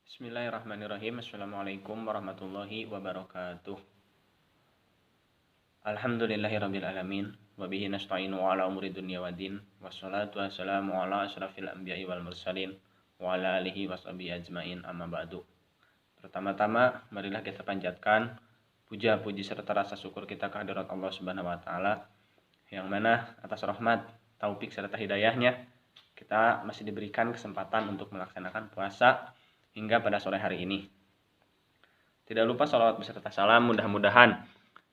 Bismillahirrahmanirrahim. Assalamualaikum warahmatullahi wabarakatuh. Alhamdulillahirabbil alamin wa bihi nasta'inu ala umuri dunya waddin. Wassalatu wassalamu ala asyrafil anbiya'i wal mursalin wa ala alihi washabihi ajmain, amma ba'du. Pertama-tama marilah kita panjatkan puja-puji serta rasa syukur kita kehadirat Allah Subhanahu wa taala yang mana atas rahmat, taufik serta hidayahnya kita masih diberikan kesempatan untuk melaksanakan puasa hingga pada sore hari ini. Tidak lupa salawat beserta salam mudah-mudahan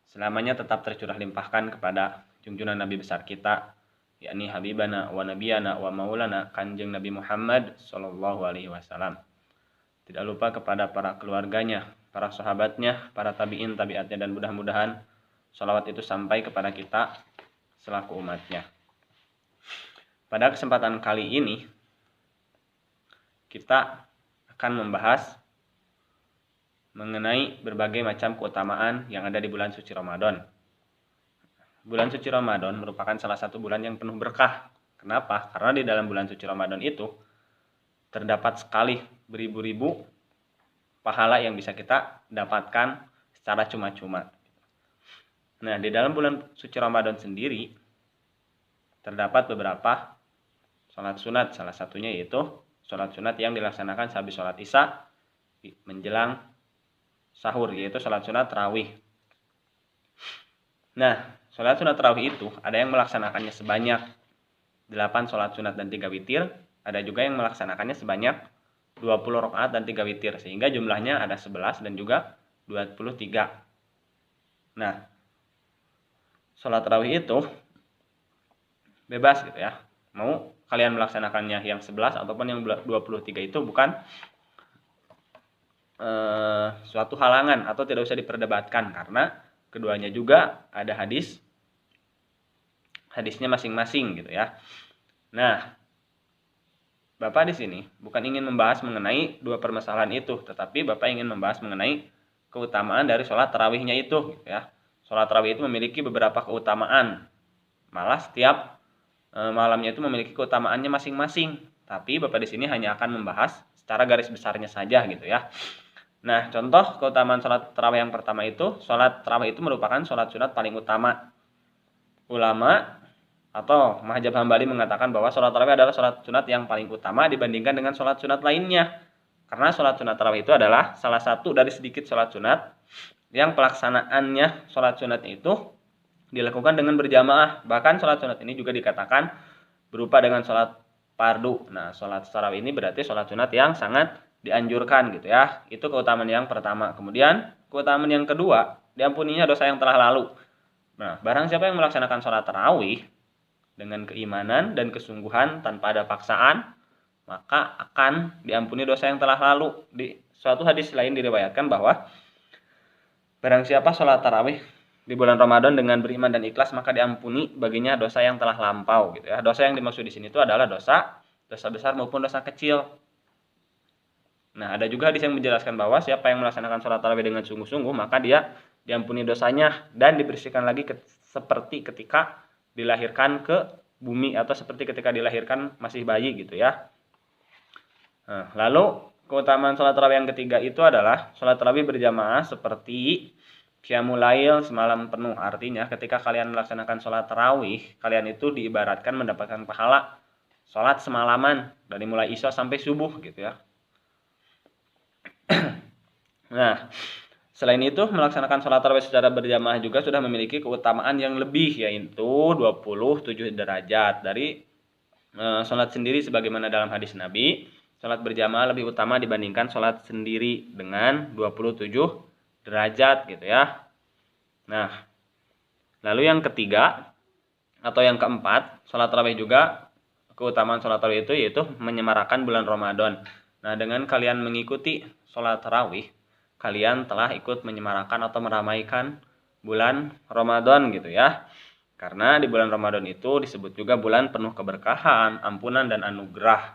selamanya tetap tercurah limpahkan kepada junjungan Nabi besar kita, yakni Habibana wa Nabiyana wa Maulana Kanjeng Nabi Muhammad Sallallahu Alaihi Wasallam. Tidak lupa kepada para keluarganya, para sahabatnya, para tabi'in, tabi'atnya, dan mudah-mudahan salawat itu sampai kepada kita selaku umatnya. Pada kesempatan kali ini kita akan membahas mengenai berbagai macam keutamaan yang ada di bulan suci Ramadan. Bulan suci Ramadan merupakan salah satu bulan yang penuh berkah. Kenapa? Karena di dalam bulan suci Ramadan itu terdapat sekali beribu-ribu pahala yang bisa kita dapatkan secara cuma-cuma. Nah, di dalam bulan suci Ramadan sendiri terdapat beberapa sholat sunat, salah satunya yaitu sholat sunat yang dilaksanakan sehabis sholat isya menjelang sahur, yaitu sholat sunat tarawih. Nah, sholat sunat tarawih itu ada yang melaksanakannya sebanyak 8 sholat sunat dan 3 witir, ada juga yang melaksanakannya sebanyak 20 rakaat dan 3 witir, sehingga jumlahnya ada 11 dan juga 23. Nah, sholat tarawih itu bebas gitu ya. Mau kalian melaksanakannya yang 11 ataupun yang 23 itu bukan suatu halangan atau tidak usah diperdebatkan, karena keduanya juga ada hadisnya masing-masing gitu ya. Nah, Bapak di sini bukan ingin membahas mengenai dua permasalahan itu, tetapi Bapak ingin membahas mengenai keutamaan dari sholat tarawihnya itu gitu ya. Sholat tarawih itu memiliki beberapa keutamaan, malah setiap malamnya itu memiliki keutamaannya masing-masing. Tapi Bapak di sini hanya akan membahas secara garis besarnya saja gitu ya. Nah, contoh keutamaan sholat tarawih yang pertama itu, sholat tarawih itu merupakan sholat sunat paling utama. Ulama atau Mazhab Hambali mengatakan bahwa sholat tarawih adalah sholat sunat yang paling utama dibandingkan dengan sholat sunat lainnya. Karena sholat sunat tarawih itu adalah salah satu dari sedikit sholat sunat yang pelaksanaannya sholat sunat itu dilakukan dengan berjamaah. Bahkan sholat sunat ini juga dikatakan berupa dengan sholat fardu. Nah, sholat tarawih ini berarti sholat sunat yang sangat dianjurkan gitu ya. Itu keutamaan yang pertama. Kemudian keutamaan yang kedua, diampuninya dosa yang telah lalu. Nah, barang siapa yang melaksanakan sholat tarawih dengan keimanan dan kesungguhan tanpa ada paksaan, maka akan diampuni dosa yang telah lalu. Di suatu hadis lain diriwayatkan bahwa barang siapa sholat tarawih di bulan Ramadan dengan beriman dan ikhlas, maka diampuni baginya dosa yang telah lampau gitu ya. Dosa yang dimaksud di sini itu adalah dosa besar maupun dosa kecil. Nah, ada juga hadis yang menjelaskan bahwa siapa yang melaksanakan sholat tarawih dengan sungguh-sungguh, maka dia diampuni dosanya dan dibersihkan lagi seperti ketika dilahirkan ke bumi atau seperti ketika dilahirkan masih bayi gitu ya. Nah, lalu keutamaan sholat tarawih yang ketiga itu adalah sholat tarawih berjamaah seperti qiyamul lail semalam penuh. Artinya ketika kalian melaksanakan sholat tarawih, kalian itu diibaratkan mendapatkan pahala sholat semalaman dari mulai isya sampai subuh gitu ya. Nah, selain itu melaksanakan sholat tarawih secara berjamaah juga sudah memiliki keutamaan yang lebih, yaitu 27 derajat dari sholat sendiri, sebagaimana dalam hadis Nabi, sholat berjamaah lebih utama dibandingkan sholat sendiri dengan 27 derajat gitu ya. Nah, lalu yang ketiga atau yang keempat, sholat tarawih juga keutamaan sholat tarawih itu yaitu menyemarakan bulan Ramadan. Nah, dengan kalian mengikuti sholat tarawih, kalian telah ikut menyemarakan atau meramaikan bulan Ramadan gitu ya. Karena di bulan Ramadan itu disebut juga bulan penuh keberkahan, ampunan, dan anugerah.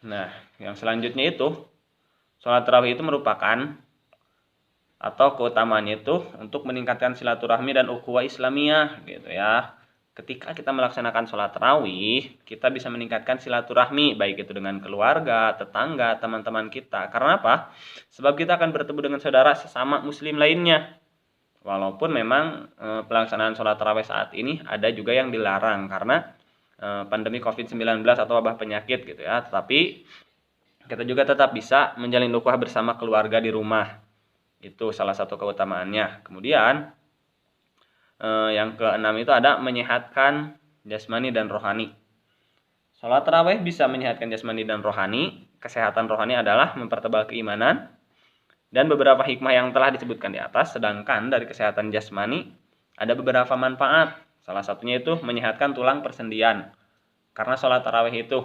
Nah, yang selanjutnya itu sholat tarawih itu merupakan atau keutamaannya itu untuk meningkatkan silaturahmi dan ukhuwah Islamiyah gitu ya. ketika kita melaksanakan sholat tarawih, kita bisa meningkatkan silaturahmi, baik itu dengan keluarga, tetangga, teman-teman kita. Karena apa? Sebab kita akan bertemu dengan saudara sesama muslim lainnya. Walaupun memang pelaksanaan sholat tarawih saat ini ada juga yang dilarang karena pandemi COVID-19 atau wabah penyakit gitu ya. Tetapi kita juga tetap bisa menjalin ukhuwah bersama keluarga di rumah. Itu salah satu keutamaannya. Kemudian yang keenam itu ada menyehatkan jasmani dan rohani. Sholat tarawih bisa menyehatkan jasmani dan rohani. Kesehatan rohani adalah mempertebal keimanan dan beberapa hikmah yang telah disebutkan di atas. Sedangkan dari kesehatan jasmani ada beberapa manfaat. Salah satunya itu menyehatkan tulang persendian. Karena sholat tarawih itu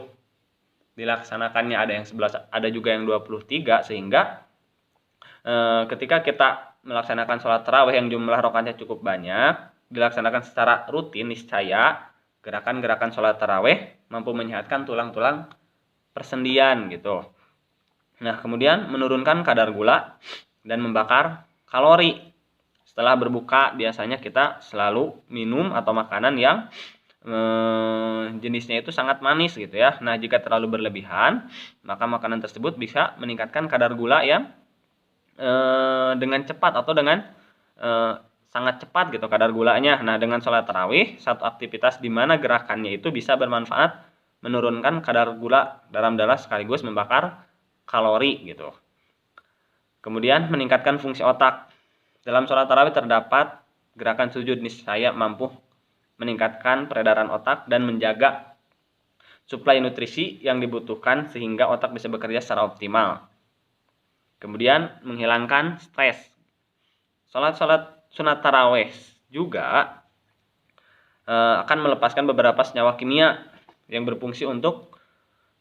dilaksanakannya ada yang 11, ada juga yang 23, sehingga ketika kita melaksanakan sholat tarawih yang jumlah rakaatnya cukup banyak, dilaksanakan secara rutin, niscaya gerakan-gerakan sholat tarawih mampu menyehatkan tulang-tulang persendian gitu. Nah, kemudian menurunkan kadar gula dan membakar kalori. Setelah berbuka biasanya kita selalu minum atau makanan yang jenisnya itu sangat manis gitu ya. Nah, jika terlalu berlebihan, maka makanan tersebut bisa meningkatkan kadar gula yang dengan cepat atau dengan sangat cepat gitu kadar gulanya. Nah, dengan sholat tarawih, satu aktivitas di mana gerakannya itu bisa bermanfaat menurunkan kadar gula dalam darah sekaligus membakar kalori gitu. Kemudian meningkatkan fungsi otak. Dalam sholat tarawih terdapat gerakan sujud niscaya mampu meningkatkan peredaran otak dan menjaga suplai nutrisi yang dibutuhkan sehingga otak bisa bekerja secara optimal. Kemudian menghilangkan stres. Sholat sunat tarawih juga akan melepaskan beberapa senyawa kimia yang berfungsi untuk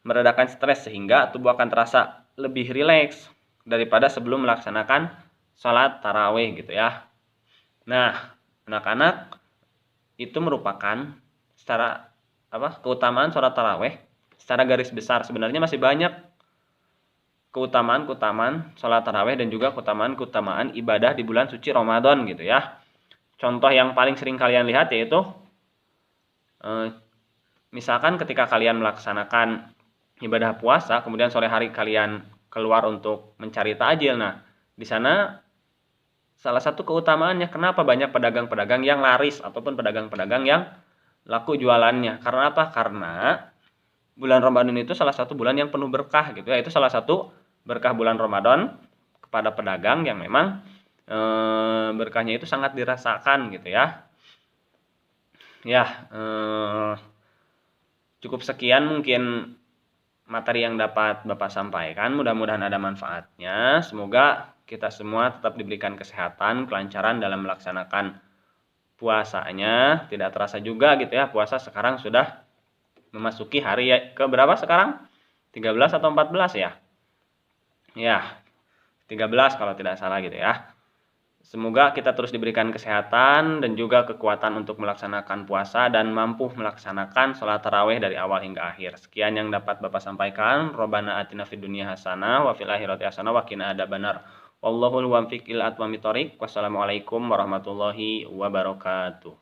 meredakan stres sehingga tubuh akan terasa lebih rileks daripada sebelum melaksanakan sholat tarawih gitu ya. Nah, anak-anak itu merupakan secara keutamaan sholat tarawih secara garis besar. Sebenarnya masih banyak keutamaan sholat tarawih dan juga keutamaan ibadah di bulan suci Ramadan gitu ya. Contoh yang paling sering kalian lihat yaitu misalkan ketika kalian melaksanakan ibadah puasa, kemudian sore hari kalian keluar untuk mencari takjil. Nah, di sana salah satu keutamaannya kenapa banyak pedagang-pedagang yang laris ataupun pedagang-pedagang yang laku jualannya. Karena apa? Karena bulan Ramadan itu salah satu bulan yang penuh berkah gitu ya. Itu salah satu berkah bulan Ramadan kepada pedagang yang memang berkahnya itu sangat dirasakan gitu ya. Ya, cukup sekian mungkin materi yang dapat Bapak sampaikan. Mudah-mudahan ada manfaatnya. Semoga kita semua tetap diberikan kesehatan, kelancaran dalam melaksanakan puasanya. Tidak terasa juga gitu ya, puasa sekarang sudah memasuki hari ke berapa sekarang? 13 atau 14 ya? Ya, 13 kalau tidak salah gitu ya. Semoga kita terus diberikan kesehatan dan juga kekuatan untuk melaksanakan puasa dan mampu melaksanakan sholat tarawih dari awal hingga akhir. Sekian yang dapat Bapak sampaikan. Robbana atina fid dunya hasanah wa fil akhirati hasanah wa qina adzabannar. Wallahul muwaffiq ila aqwamit thoriq. Wassalamualaikum warahmatullahi wabarakatuh.